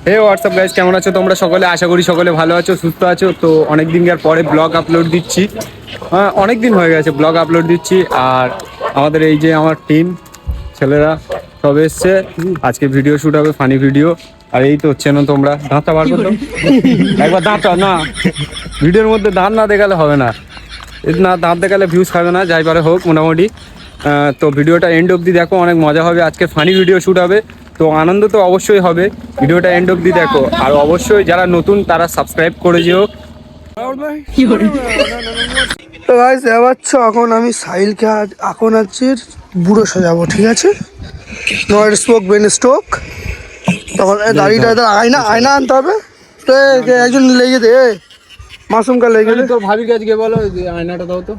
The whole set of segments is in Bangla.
হে হোয়াটসঅ্যাপ গাইস, কেমন আছো তোমরা সকলে? আশা করি সকলে ভালো আছো, সুস্থ আছো। তো অনেকদিন পরে ব্লগ আপলোড দিচ্ছি। অনেক দিন হয়ে গেছে ব্লগ আপলোড দিচ্ছি। আর আমাদের এই যে আমার টিম ছেলেরা সব এসছে। আজকে ভিডিও শ্যুট হবে, ফানি ভিডিও। আর এই তো চেনো তোমরা, দাঁতটা বার করতো একবার, দাঁতটা না, ভিডিওর মধ্যে দাঁত না দেখালে হবে না, না দাঁত দেখালে ভিউজ খাবে না, যাই পারে হোক মোটামুটি। তো ভিডিওটা এন্ড অবধি দেখো, অনেক মজা হবে। আজকে ফানি ভিডিও শ্যুট হবে, তো আনন্দ তো অবশ্যই হবে। ভিডিওটা এন্ড অবধি দেখো, আর অবশ্যই যারা নতুন তারা সাবস্ক্রাইব করে যেও। তো গাইস এখন আমি সাহিলকে এখন আছি বুড়ো সাজাবো, ঠিক আছে? নয়ের স্পোক বেন স্টোক। তখন দাড়িটা আয়না আয়না আনতে হবে। তো একজন লেগে দে, মাসুমকা লেগে দে। তো ভাবি আজকে বলো আয়নাটা দাও তো।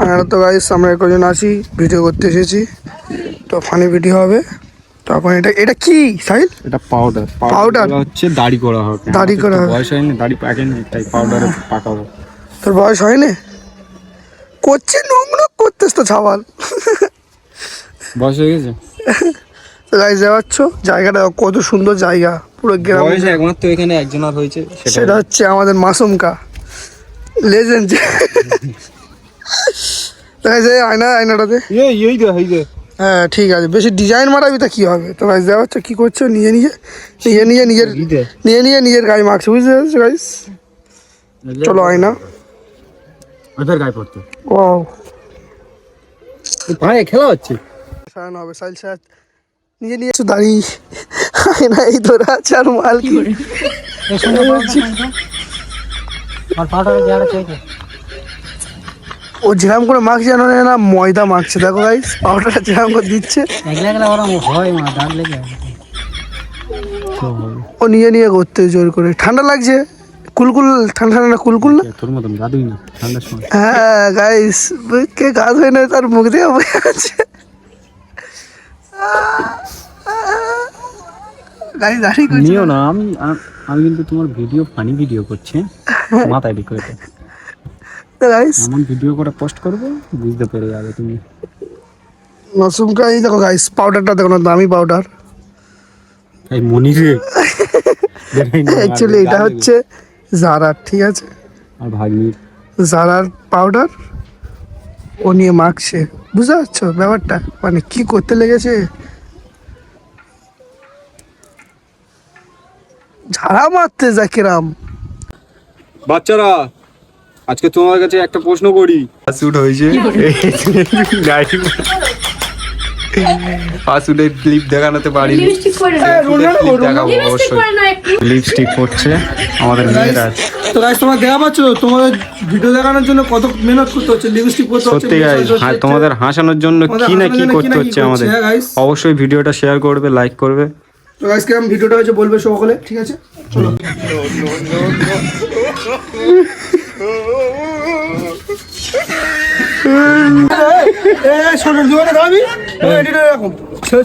আর তো গাইস আমরা কজন আছি, ভিডিও করতে এসেছি, তো ফানি ভিডিও হবে। তখন এটা কি সাহিল? এটা পাউডার হচ্ছে, দাড়ি করা হবে। দাড়ি করা হবে, বয়স হয়নি, দাড়ি পাকেনি, তাই পাউডারে পাকাবো। তোর বয়স হয়নি? করছে নোংরা করতেছ তো ছাওয়াল। বয়স হয়ে গেছে। তো গাইস যাচ্ছ, জায়গাটা কত সুন্দর জায়গা, পুরো গ্রাম। বয়স একমাত্র এখানে একজন আর হয়েছে, সেটা হচ্ছে আমাদের মাসুমকা, লেজেন্ড। আয়নাটাতে হ্যাঁ ঠিক আছে, বেশি ডিজাইন মারাবি তা কি হবে? তো গাইস দেখা হচ্ছে কি করছো, নিজের গায়ে মাখছে, বুঝতে পারছো গাইস? চলো আয়না ওদের গায়ে পড়তো। ও ভাই খেলা হচ্ছে, সাজানো হবে। সাইল সাজ নিজে দাঁড়িয়ে আয়না এই ধরা আছে, আর মাল কি ও যেরাম করে মাখছে জানো না, ময়দা মাখছে। দেখো গাইস পাউডারটা যেরাম করে দিচ্ছে, ও নিয়ে করতে জোর করে। ঠান্ডা লাগছে, কুলকুল ঠান্ডা কুলকুল না তোর মতন গাদুই না ঠান্ডার সময়। হ্যাঁ গাইস, কে গাছ হয় না তার মুখ দিয়ে বয়ে আছে। গাইস দাঁড়ি করছে নিও না, আমি কিন্তু তোমার ভিডিও ফানি ভিডিও করছি, মাথায় ঢুকে এটা। গাইস এমন ভিডিও করে পোস্ট করবো বুঝতে পেরে যাবে তুমি। মাসুমকা এই দেখো গাইস, পাউডারটা দেখো না, দামি পাউডার। এই মনিরে অ্যাকচুয়ালি এটা হচ্ছে জারার, ঠিক আছে? আর ভাগ্নির জারার পাউডার ও নিয়ে মাখছে, বুঝতে পারছো ব্যাপারটা? মানে কি করতে লেগেছে, ঝাড়া মারতে জাকিরাম। বাচ্চারা, আজকে তোমার কাছে একটা প্রশ্ন করি। শুট হয়েছে, ফাসুলের ক্লিপ দেখানোতে পারিনি, দেখাবো অবশ্যই। লিপস্টিক পড়ছে আমাদের মেয়েরা। তো গাইস তোমরা দেখা পাচ্ছ, তোমাদের ভিডিও দেখানোর জন্য কত মেহনত করতে হচ্ছে, লিপস্টিক পরতে হচ্ছে। সত্যি গাইস, তোমাদের হাসানোর জন্য কি না কি করতে হচ্ছে আমাদের। অবশ্যই ভিডিওটা শেয়ার করবে, লাইক করবে। তো গাইস কেমন ভিডিওটা হয়েছে বলবে সকলে, ঠিক আছে? চলো ছোট জীবনে দাবি এরকম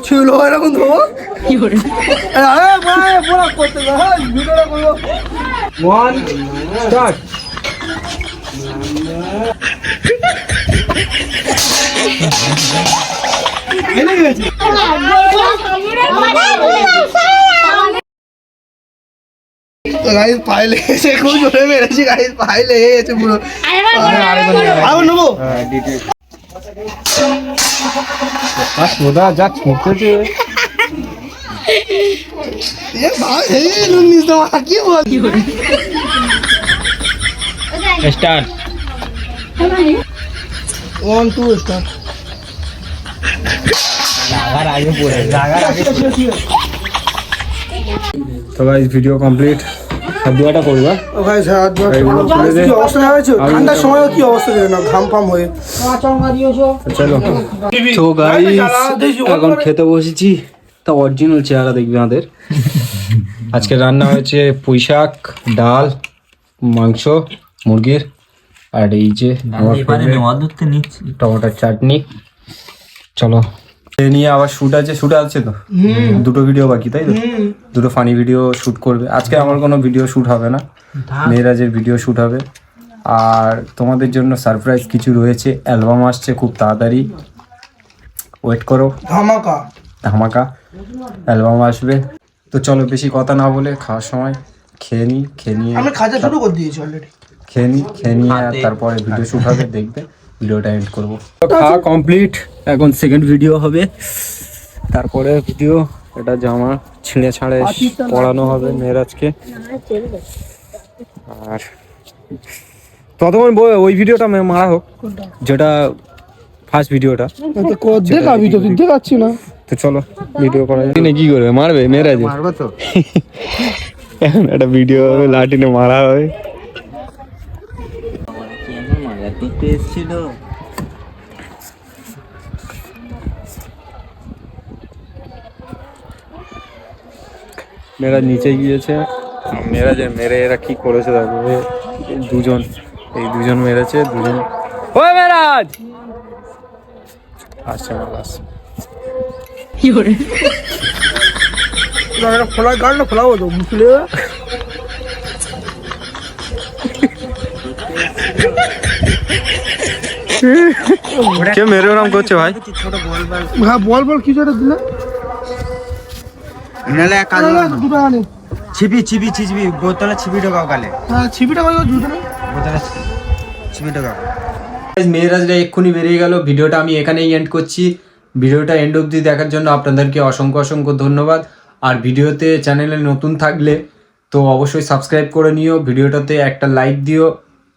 ছিল, এরকম দেবো কি করে করতে ভিডিওটা করবো। One start. গাইস পায়ে লেগেছে, খুব জোরে মেরেছি গাইস, পায়ে লেগে গেছে পুরো। আবার নেবো সোদা যা ছুটতেছে। কি বল স্টার্ট। 1 2 স্টার্ট। তো গাইস ভিডিও কমপ্লিট, হাত ধোয়াটা করবা। ও গাইস হাত ধোয়া কি অবস্থা হয়েছে, ঠান্ডার সময় কি অবস্থা ছিল না, ঘাম ফাম হয়ে। চলো তো গাইস এখন খেতে বসেছি, তা অরিজিনাল চেহারা দেখবে আমাদের। আজকে রান্না হয়েছে পুঁই শাক, ডাল, মাংস মুরগির, আর এই যে টমেটোর চাটনি। চলো এ নিয়ে আবার শুট আছে তো, দুটো ভিডিও বাকি, তাই তো? দুটো ফানি ভিডিও শুট করবে আজকে। আমার কোনো ভিডিও শুট হবে না, মেয়েরাজের ভিডিও শুট হবে। আর তোমাদের জন্য সারপ্রাইজ কিছু রয়েছে, অ্যালবাম আসছে খুব তাড়াতাড়ি, ওয়েট করো। ধামাকা অ্যালবাম আসবে। তো চলো বেশি কথা না বলে খাওয়ার সময় খেয়ে নিয়ে আমি খাজা শুরু করে দিয়েছি অলরেডি। খেয়ে নিয়ে আর তারপরে ভিডিও শুট হবে, দেখবে ভিডিওটা এন্ড করবো। খাওয়া কমপ্লিট, এখন সেকেন্ড ভিডিও হবে, তারপরে ভিডিও এটা জামা ছিঁড়ে ছাড়ে পড়ানো হবে মেয়েরাজকে। আর ততক্ষণ ওই ভিডিওটা মারা হোক, যেটা ফার্স্ট ভিডিওটা। দেখ আমি তো দেখাচ্ছি না। তো চলো ভিডিও করা যায়। কি করবে, মারবে মেয়েরাজ? মারবো তো। এখন একটা ভিডিও হবে, লাঠিনে মারা হবে। মেয়েরাজ নিচে গিয়েছে, মেয়েরাজের মেরে এরা কি করেছে দেখো, এই দুজন মেরেছে, দুজন। ওই মেয়েরাজ আসছে, মাল আসছে। খোলা গাড়িটা খোলা হতো মুসলে। কে মেরে ওরম করছে ভাই? হ্যাঁ বল কিছু একটা দিলে নালে এক কাজ করো না। দুটো আনে। ছিপি বোতলে ছিপি ঢোকাও কালে, হ্যাঁ ছিপিটা কত দুটো না? বোতলে ছিপি ঢোকাও। মেয়েরাজরা এক্ষুনি বেরিয়ে গেল। ভিডিওটা আমি এখানেই এন্ড করছি। ভিডিওটা এন্ড অবধি দেখার জন্য আপনাদেরকে অসংখ্য ধন্যবাদ। আর ভিডিওতে চ্যানেলে নতুন থাকলে তো অবশ্যই সাবস্ক্রাইব করে নিও, ভিডিওটাতে একটা লাইক দিও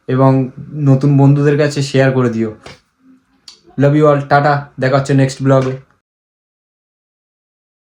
এবং নতুন বন্ধুদের কাছে শেয়ার করে দিও। লাভ ইউ অল, টাটা, দেখা হচ্ছে নেক্সট ব্লগে।